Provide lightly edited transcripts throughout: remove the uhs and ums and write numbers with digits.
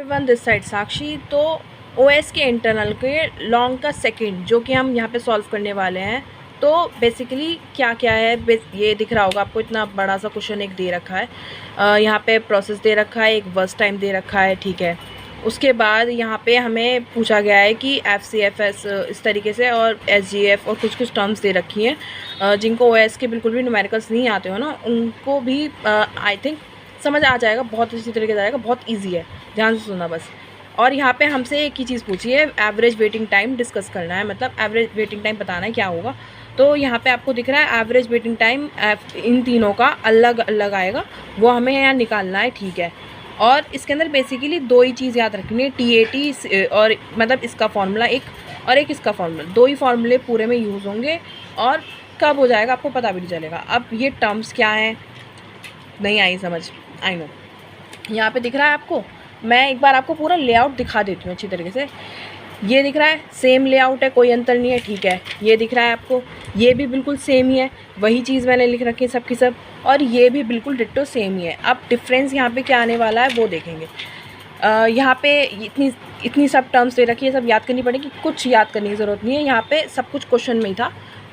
Everyone, this side साक्षी। तो OS के internal के लॉन्ग का सेकंड जो कि हम यहाँ पे सॉल्व करने वाले हैं। तो बेसिकली क्या क्या है, ये दिख रहा होगा आपको, इतना बड़ा सा क्वेश्चन एक दे रखा है। यहाँ पे प्रोसेस दे रखा है, एक वर्स्ट टाइम दे रखा है, ठीक है। उसके बाद यहाँ पे हमें पूछा गया है कि FCFS इस तरीके से और SGF और कुछ कुछ टर्म्स दे रखी हैं जिनको ओएस के बिल्कुल भी न्यूमेरिकल्स नहीं आते हो ना, उनको भी आई थिंक समझ आ जाएगा, बहुत अच्छी तरीके से आएगा, बहुत इजी है, ध्यान से सुनना बस। और यहाँ पे हमसे एक ही चीज़ पूछी है, एवरेज वेटिंग टाइम डिस्कस करना है, मतलब एवरेज वेटिंग टाइम बताना है क्या होगा। तो यहाँ पे आपको दिख रहा है एवरेज वेटिंग टाइम इन तीनों का अलग अलग आएगा, वो हमें यहाँ निकालना है, ठीक है। और इसके अंदर बेसिकली दो ही चीज़ याद रखनी है, TAT और मतलब इसका फार्मूला एक और एक इसका फार्मूला, दो ही फार्मूले पूरे में यूज़ होंगे और कब हो जाएगा आपको पता भी नहीं चलेगा। अब ये टर्म्स क्या हैं, नहीं आई समझ, आई नो। यहाँ पे दिख रहा है आपको, मैं एक बार आपको पूरा लेआउट दिखा देती हूँ अच्छी तरीके से। ये दिख रहा है सेम लेआउट है, कोई अंतर नहीं है, ठीक है। ये दिख रहा है आपको, ये भी बिल्कुल सेम ही है, वही चीज़ मैंने लिख रखी है सबकी सब, और ये भी बिल्कुल डिट्टो सेम ही है। अब डिफरेंस यहाँ पे क्या आने वाला है वो देखेंगे। यहाँ पे इतनी सब टर्म्स दे रखी है, सब याद करनी पड़ेगी, कुछ याद करने की ज़रूरत नहीं है। यहाँ पे सब कुछ क्वेश्चन में ही था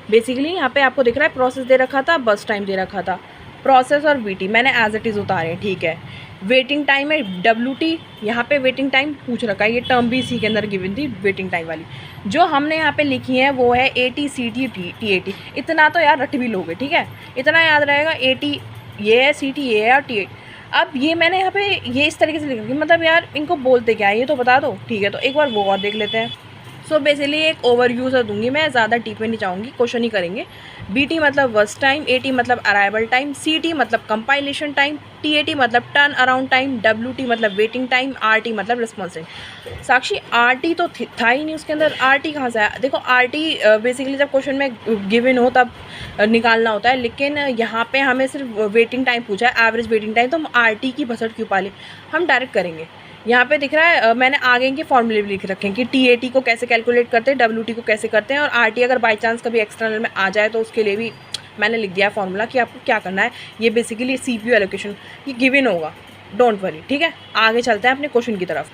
बेसिकली। यहाँ पे आपको दिख रहा है प्रोसेस दे रखा था, बस टाइम दे रखा था, प्रोसेस और VT मैंने एज इट इज़ उतारे, ठीक है। वेटिंग टाइम है WT, यहाँ पे वेटिंग टाइम पूछ रखा है, ये टर्म भी इसी के अंदर गिवन थी वेटिंग टाइम वाली। जो हमने यहाँ पे लिखी है वो है AT CT TAT। इतना तो यार रट भी लोगे, ठीक है, इतना याद रहेगा। AT ये है, CT ये है और TAT। अब ये मैंने यहाँ पे ये इस तरीके से लिख रखी, मतलब यार इनको बोलते क्या है ये तो बता दो, ठीक है। तो एक बार वो और देख लेते हैं। सो बेसिकली एक ओवरव्यू सा दूंगी मैं, ज़्यादा डीप में नहीं जाऊँगी, क्वेश्चन ही करेंगे। BT मतलब वर्स्ट टाइम, AT मतलब अराइवल टाइम, CT मतलब कंपाइलेशन टाइम, TAT मतलब टर्न अराउंड टाइम, WT मतलब वेटिंग टाइम, RT मतलब रिस्पॉन्स टाइम। साक्षी RT तो था ही नहीं उसके अंदर, RT कहाँ से आया? देखो RT बेसिकली जब क्वेश्चन में गिवन हो तब निकालना होता है, लेकिन यहाँ पे हमें सिर्फ वेटिंग टाइम पूछा है, एवरेज वेटिंग टाइम, तो हम RT की बसट क्यों पाले, हम डायरेक्ट करेंगे। यहाँ पे दिख रहा है मैंने आगे के फॉर्मूले भी लिख रखे हैं कि TAT को कैसे कैलकुलेट करते हैं, WT को कैसे करते हैं, और RT अगर बाई चांस कभी एक्सटर्नल में आ जाए तो उसके लिए भी मैंने लिख दिया फार्मूला कि आपको क्या करना है। ये बेसिकली CPU एलोकेशन ये गिवन होगा, डोंट वरी, ठीक है। आगे चलते हैं अपने क्वेश्चन की तरफ।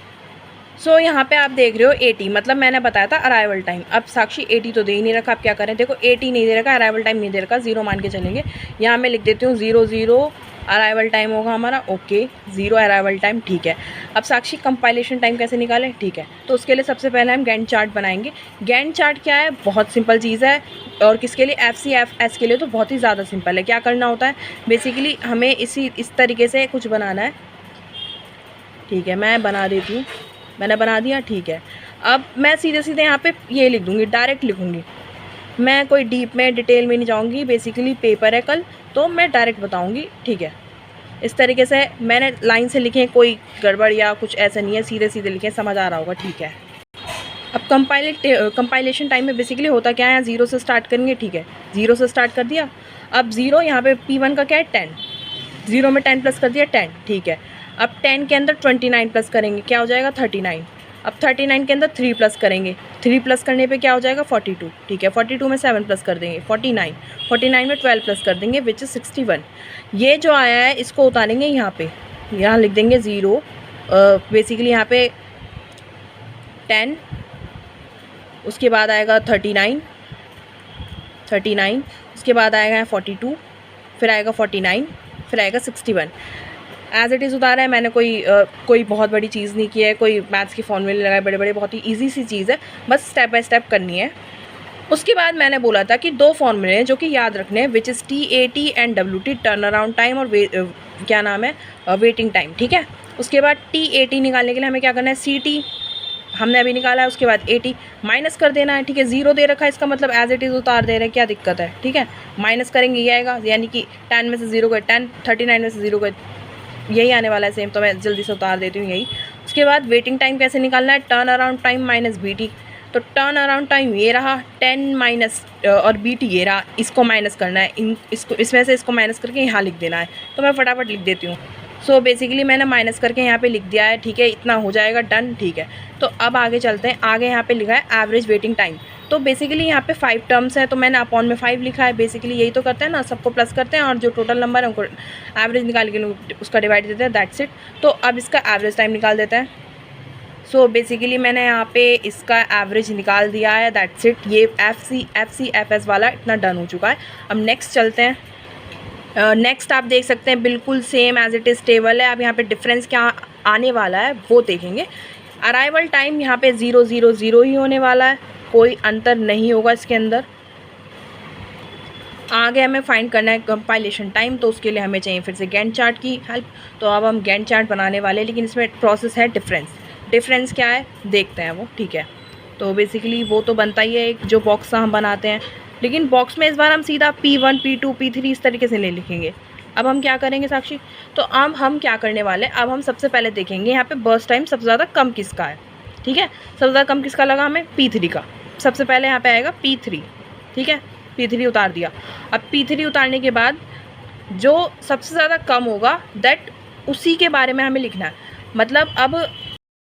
सो यहाँ पे आप देख रहे हो AT मतलब मैंने बताया था अराइवल टाइम। अब साक्षी AT तो दे ही नहीं रखा, अब क्या करें, देखो AT नहीं दे रखा, अराइवल टाइम नहीं दे रखा, 0 मान के चलेंगे। यहाँ मैं लिख देती हूँ 0 0 अराइवल टाइम होगा हमारा, ओके 0 अराइवल टाइम, ठीक है। अब साक्षी कंपाइलेशन टाइम कैसे निकालें, ठीक है। तो उसके लिए सबसे पहले हम गैंट चार्ट बनाएंगे। गैंट चार्ट क्या है, बहुत सिंपल चीज़ है, और किसके लिए, FCFS के लिए तो बहुत ही ज़्यादा सिंपल है। क्या करना होता है बेसिकली, हमें इस तरीके से कुछ बनाना है, ठीक है। मैं बना देती हूँ, मैंने बना दिया, ठीक है। अब मैं सीधे सीधे यहाँ पे ये लिख दूँगी, डायरेक्ट लिखूँगी, मैं कोई डीप में डिटेल में नहीं जाऊँगी, बेसिकली पेपर है कल तो मैं डायरेक्ट बताऊँगी, ठीक है। इस तरीके से मैंने लाइन से लिखे, कोई गड़बड़ या कुछ ऐसा नहीं है, सीधे सीधे लिखे, समझ आ रहा होगा, ठीक है। अब कंपाइलेशन टाइम में बेसिकली होता क्या है, 0 से स्टार्ट करेंगे, ठीक है। 0 से स्टार्ट कर दिया, अब 0 यहाँ पे P1 का क्या है 10, 0 में 10 प्लस कर दिया 10, ठीक है। अब 10 के अंदर 29 प्लस करेंगे, क्या हो जाएगा 39। अब 39 के अंदर 3 प्लस करेंगे, 3 प्लस करने पे क्या हो जाएगा 42, ठीक है। 42 में 7 प्लस कर देंगे 49, 49 में 12 प्लस कर देंगे विच इज़ 61। ये जो आया है इसको उतारेंगे यहाँ पे, यहाँ लिख देंगे 0, बेसिकली यहाँ पे 10, उसके बाद आएगा 39, उसके बाद आएगा 42, फिर आएगा 49, फिर आएगा 61। एज इट इज़ उतारा है मैंने, कोई बहुत बड़ी चीज़ नहीं की है, कोई मैथ्स के फॉर्मूले लगाए बड़े बड़े, बहुत ही इजी सी चीज़ है, बस स्टेप बाय स्टेप करनी है। उसके बाद मैंने बोला था कि दो फॉर्मूले हैं जो कि याद रखने हैं, which is TAT and WT, turn around time और क्या नाम है वेटिंग टाइम, ठीक है। उसके बाद TAT निकालने के लिए हमें क्या करना है, CT हमने अभी निकाला है, उसके बाद AT माइनस कर देना है, ठीक है। 0 दे रखा है, इसका मतलब एज इट इज़ उतार दे रहे हैं, क्या दिक्कत है, ठीक है। माइनस करेंगे ये आएगा, यानी कि 10 में से 0 गए 10, 39 में से 0 गए, यही आने वाला है सेम, तो मैं जल्दी से उतार देती हूँ यही। उसके बाद वेटिंग टाइम कैसे निकालना है, turn around time minus BT। तो टर्न अराउंड टाइम ये रहा 10 माइनस और BT ये रहा, इसको माइनस करना है, इसमें से इसको माइनस करके यहाँ लिख देना है, तो मैं फटाफट लिख देती हूँ। सो बेसिकली मैंने माइनस करके यहाँ पे लिख दिया है, ठीक है, इतना हो जाएगा डन, ठीक है। तो अब आगे चलते हैं, आगे यहाँ पे लिखा है एवरेज वेटिंग टाइम। तो बेसिकली यहाँ पे 5 टर्म्स है, तो मैंने अपॉन में 5 लिखा है, बेसिकली यही तो करते हैं ना, सबको प्लस करते हैं और जो टोटल नंबर है उनको एवरेज निकाल के उसका डिवाइड देते हैं, दैट्स इट। तो अब इसका एवरेज टाइम निकाल देते हैं। सो बेसिकली मैंने यहाँ पे इसका एवरेज निकाल दिया है, दैट्स इट। ये FF वाला इतना डन हो चुका है। अब नेक्स्ट चलते हैं। नेक्स्ट आप देख सकते हैं बिल्कुल same as it is table है। अब यहाँ पे डिफरेंस क्या आने वाला है वो देखेंगे। अराइवल टाइम यहाँ पे 000 ही होने वाला है, कोई अंतर नहीं होगा इसके अंदर। आगे हमें फाइंड करना है कंपाइलेशन टाइम, तो उसके लिए हमें चाहिए फिर से गैंट चार्ट की हेल्प। तो अब हम गैंट चार्ट बनाने वाले हैं, लेकिन इसमें प्रोसेस है डिफरेंस क्या है देखते हैं वो, ठीक है। तो बेसिकली वो तो बनता ही है एक जो बॉक्स हम बनाते हैं, लेकिन बॉक्स में इस बार हम सीधा P1 P2 P3 इस तरीके से ले लिखेंगे। अब हम क्या करेंगे साक्षी, तो अब हम क्या करने वाले हैं, अब हम सबसे पहले देखेंगे यहाँ पे बर्स्ट टाइम सबसे ज़्यादा कम किसका है, ठीक है। सबसे ज़्यादा कम किसका लगा हमें, P3 का। सबसे पहले यहाँ पे आएगा P3, ठीक है। P3 उतार दिया। अब P3 उतारने के बाद जो सबसे ज़्यादा कम होगा दैट उसी के बारे में हमें लिखना है। मतलब अब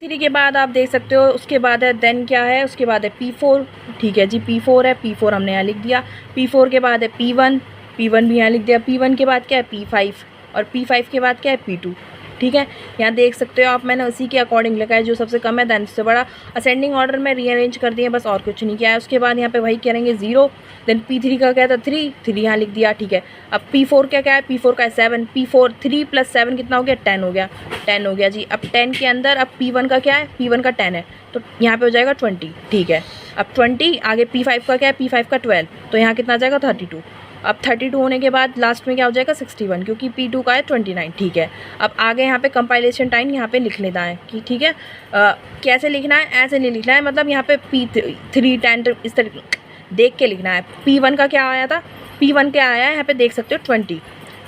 P3 के बाद आप देख सकते हो उसके बाद है देन क्या है, उसके बाद है P4, ठीक है जी। P4 है, P4 हमने यहाँ लिख दिया। P4 के बाद है P1 भी यहाँ लिख दिया। P1 के बाद क्या है P5, और P5 के बाद क्या है P2, ठीक है। यहाँ देख सकते हो आप, मैंने उसी के अकॉर्डिंग लिखा है, जो सबसे कम है दैन उससे बड़ा। असेंडिंग ऑर्डर में रीअरेंज कर दिए, बस और कुछ नहीं किया है। उसके बाद यहाँ पे वही करेंगे 0, देन P3 का क्या था 3 यहाँ लिख दिया, ठीक है। अब P4 क्या है, P4 का है 7, P4 3 + 7 कितना हो गया, 10 हो गया, 10 हो गया जी। अब 10 के अंदर अब P1 का क्या है, P1 का 10 है, तो यहाँ पे हो जाएगा 20, ठीक है। अब 20 आगे P5 का क्या है, P5 का 12, तो यहाँ कितना आ जाएगा 32। अब 32 होने के बाद लास्ट में क्या हो जाएगा 61, क्योंकि P2 का है 29, ठीक है। अब आगे यहाँ पे कंपाइलेशन टाइम यहाँ पे लिख लेना है कि ठीक है। कैसे लिखना है, ऐसे नहीं लिखना है, मतलब यहाँ पे P3 10 इस तरीके देख के लिखना है। P1 का क्या आया था, P1 क्या आया है यहाँ पे देख सकते हो 20,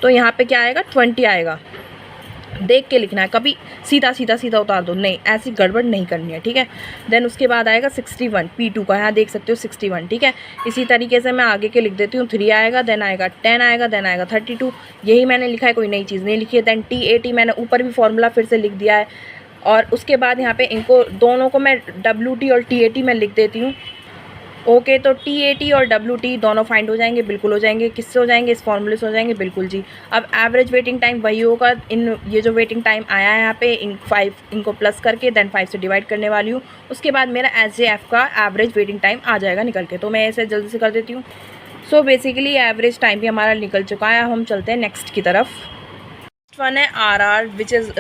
तो यहाँ पे क्या आएगा 20 आएगा, देख के लिखना है। कभी सीधा उतार दो नहीं, ऐसी गड़बड़ नहीं करनी है, ठीक है। देन उसके बाद आएगा 61 P2 का, यहाँ देख सकते हो 61, ठीक है। इसी तरीके से मैं आगे के लिख देती हूँ। 3 आएगा, देन आएगा 10 आएगा, देन आएगा 32, यही मैंने लिखा है, कोई नई चीज़ नहीं लिखी है। देन T80 मैंने ऊपर भी फॉर्मूला फिर से लिख दिया है। और उसके बाद यहाँ पे इनको दोनों को मैं WT और T80 में लिख देती हूँ। ओके, तो T80 और WT दोनों फाइंड हो जाएंगे, बिल्कुल हो जाएंगे। किससे हो जाएंगे, इस फॉर्मूले से हो जाएंगे, बिल्कुल जी। अब एवरेज वेटिंग टाइम वही होगा, इन ये जो वेटिंग टाइम आया है यहाँ पे इनको प्लस करके देन 5 से डिवाइड करने वाली हूँ। उसके बाद मेरा SJF का एवरेज वेटिंग टाइम आ जाएगा निकल के, तो मैं ऐसे जल्दी से कर देती हूँ। सो बेसिकली एवरेज टाइम भी हमारा निकल चुका है। अब हम चलते हैं नेक्स्ट की तरफ। नेक्स्ट वन है RR which is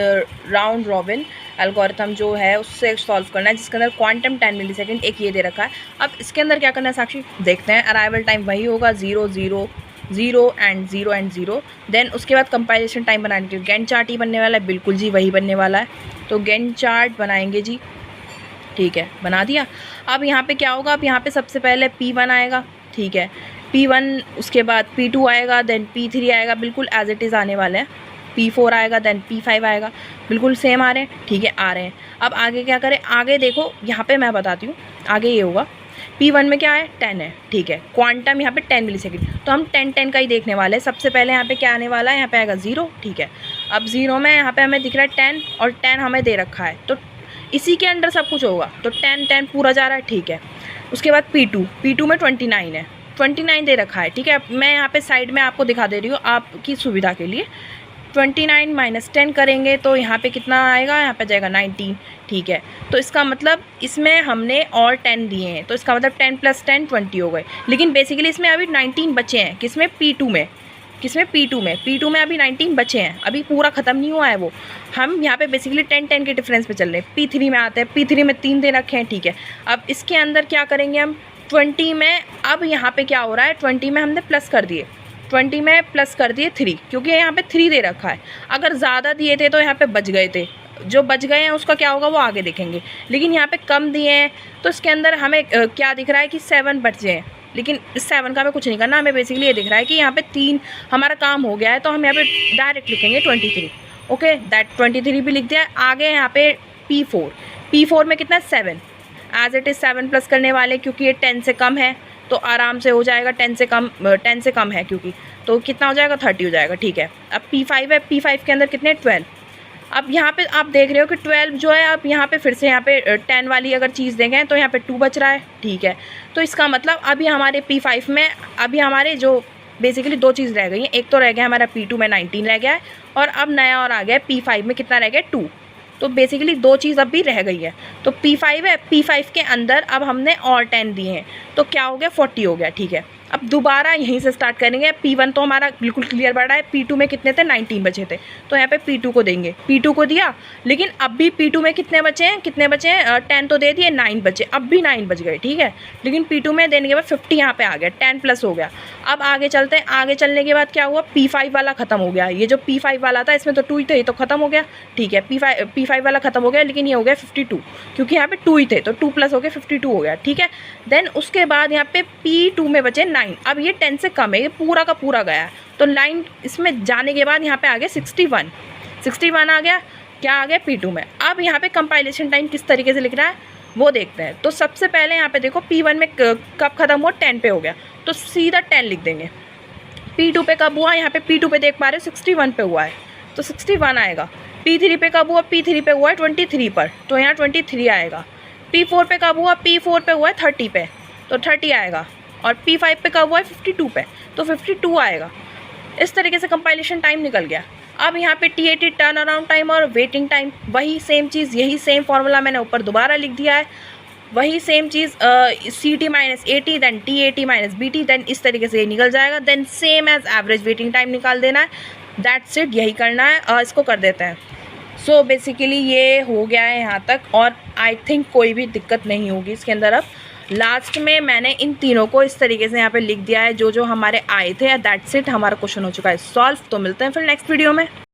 round robin algorithm, जो है उससे सॉल्व करना है, जिसके अंदर क्वांटम 10 मिलीसेकंड एक ये दे रखा है। अब इसके अंदर क्या करना है साक्षी, देखते हैं। अराइवल टाइम वही होगा 0 0 0 एंड 0 एंड 0। देन उसके बाद कंपाइलेशन टाइम बनाने के लिए गैंट चार्ट ही बनने वाला है, बिल्कुल जी वही बनने वाला है। तो गैंट चार्ट बनाएंगे जी, ठीक है, बना दिया। अब यहाँ पे क्या होगा, अब यहाँ पे सबसे पहले P1 आएगा, ठीक है। P1 उसके बाद P2 आएगा, देन P3 आएगा, बिल्कुल एज इट इज़ आने वाले हैं। P4 आएगा, देन P5 आएगा, बिल्कुल सेम आ रहे हैं, ठीक है, आ रहे हैं। अब आगे क्या करें, आगे देखो यहाँ पे मैं बताती हूँ। आगे ये होगा P1 में क्या है 10 है, ठीक है। क्वांटम यहाँ पे 10 मिलीसेकंड, तो हम 10 का ही देखने वाले हैं। सबसे पहले यहाँ पे क्या आने वाला है, यहाँ पे आएगा 0, ठीक है। अब 0 में यहाँ पे हमें दिख रहा है 10, और 10 हमें दे रखा है, तो इसी के अंडर सब कुछ होगा, तो 10 पूरा जा रहा है, ठीक है। उसके बाद P2 में 29 है, 29 दे रखा है, ठीक है। मैं यहाँ पे साइड में आपको दिखा दे रही हूँ आपकी सुविधा के लिए। 29 - 10 करेंगे तो यहाँ पे कितना आएगा, यहाँ पे जाएगा 19, ठीक है। तो इसका मतलब इसमें हमने और 10 दिए हैं, तो इसका मतलब 10 + 10 20 हो गए। लेकिन बेसिकली इसमें अभी 19 बचे हैं, किसमें P2 में, P2 में अभी 19 बचे हैं, अभी पूरा ख़त्म नहीं हुआ है वो। हम यहाँ पे बेसिकली 10 के डिफरेंस पे चल रहे हैं। P3 में आते हैं, P3 में 3 दे रखे हैं, ठीक है। अब इसके अंदर क्या करेंगे हम 20 में, अब यहाँ पे क्या हो रहा है 20 में हमने प्लस कर दिए, 20 में प्लस कर दिए 3, क्योंकि यहाँ पे 3 दे रखा है। अगर ज़्यादा दिए थे तो यहाँ पे बच गए थे, जो बच गए हैं उसका क्या होगा वो आगे देखेंगे। लेकिन यहाँ पे कम दिए हैं, तो इसके अंदर हमें क्या दिख रहा है कि 7 बचे हैं। लेकिन इस 7 का हमें कुछ नहीं करना, हमें बेसिकली ये दिख रहा है कि यहाँ पे 3 हमारा काम हो गया है, तो हम यहाँ पे डायरेक्ट लिखेंगे 23। ओके, दैट 23 भी लिख दिया। आगे यहाँ पे P4 में कितना 7, एज इट इज़ 7 प्लस करने वाले, क्योंकि ये 10 से कम है तो आराम से हो जाएगा। 10 से कम है क्योंकि, तो कितना हो जाएगा 30 हो जाएगा, ठीक है। अब P5 है, P5 के अंदर कितने 12। अब यहाँ पे आप देख रहे हो कि 12 जो है, अब यहाँ पे फिर से यहाँ पे 10 वाली अगर चीज़ देखें तो यहाँ पे 2 बच रहा है, ठीक है। तो इसका मतलब अभी हमारे P5 में अभी हमारे जो बेसिकली 2 चीज़ रह गई हैं। एक तो रह गया हमारा P2 में 19 रह गया है, और अब नया और आ गया P5 में कितना रह गया 2, तो बेसिकली 2 चीज़ अब भी रह गई है। तो P5 है, P5 के अंदर अब हमने और 10 दिए हैं, तो क्या हो गया 40 हो गया। ठीक है, अब दोबारा यहीं से स्टार्ट करेंगे। P1 तो हमारा बिल्कुल क्लियर बढ़ा है, P2 में कितने थे 19 बचे थे, तो यहाँ पे P2 को देंगे। P2 को दिया, लेकिन अब भी P2 में कितने बचे हैं 10 तो दे दिए, 9 बचे, अब भी 9 बच गए। ठीक है, लेकिन P2 में देने के बाद 50 यहाँ पे आ गया, 10 प्लस हो गया। अब आगे चलते हैं, आगे चलने के बाद क्या हुआ, P5 वाला खत्म हो गया। ये जो P5 वाला था इसमें तो 2 ही थे, ये तो खत्म हो गया। ठीक है, P5 वाला खत्म हो गया, लेकिन ये हो गया 52, क्योंकि यहाँ पे 2 ही थे, तो 2 प्लस हो गया 52 हो गया। ठीक है, देन उसके बाद यहाँ पे P2 में बचे 9। अब ये 10 से कम है, ये पूरा का पूरा गया है, तो 9 इसमें जाने के बाद यहाँ पे आ गया 61 आ गया। क्या आ गया P2 में। अब यहाँ पे कंपाइलेशन टाइम किस तरीके से लिख रहा है वो देखते हैं। तो सबसे पहले यहाँ पे देखो P1 में कब खत्म हुआ, 10 पे हो गया, तो सीधा 10 लिख देंगे। P2 पे कब हुआ, यहाँ पे P2 पे देख पा रहे हो 61 पे हुआ है, तो 61 आएगा। P3 पे कब हुआ, P3 पे हुआ है 23 पर, तो यहाँ 23 आएगा। P4 पे कब हुआ, P4 पे हुआ है 30 पे, तो 30 आएगा। और P5 पे कब हुआ है 52 पे, तो 52 आएगा। इस तरीके से कंपाइलेशन टाइम निकल गया। अब यहाँ पे TAT टर्न अराउंड टाइम और वेटिंग टाइम वही सेम चीज़, यही सेम फार्मूला मैंने ऊपर दोबारा लिख दिया है। वही सेम चीज़ CT minus AT then TAT minus BT, then इस तरीके से ये निकल जाएगा। Then same as average waiting time निकाल देना है, दैट्स इट, यही करना है। इसको कर देते हैं। सो बेसिकली ये हो गया है यहाँ तक, और आई थिंक कोई भी दिक्कत नहीं होगी इसके अंदर। अब लास्ट में मैंने इन तीनों को इस तरीके से यहाँ पे लिख दिया है जो जो हमारे आए थे। दैट्स इट, हमारा क्वेश्चन हो चुका है सॉल्व। तो मिलते हैं फिर नेक्स्ट वीडियो में।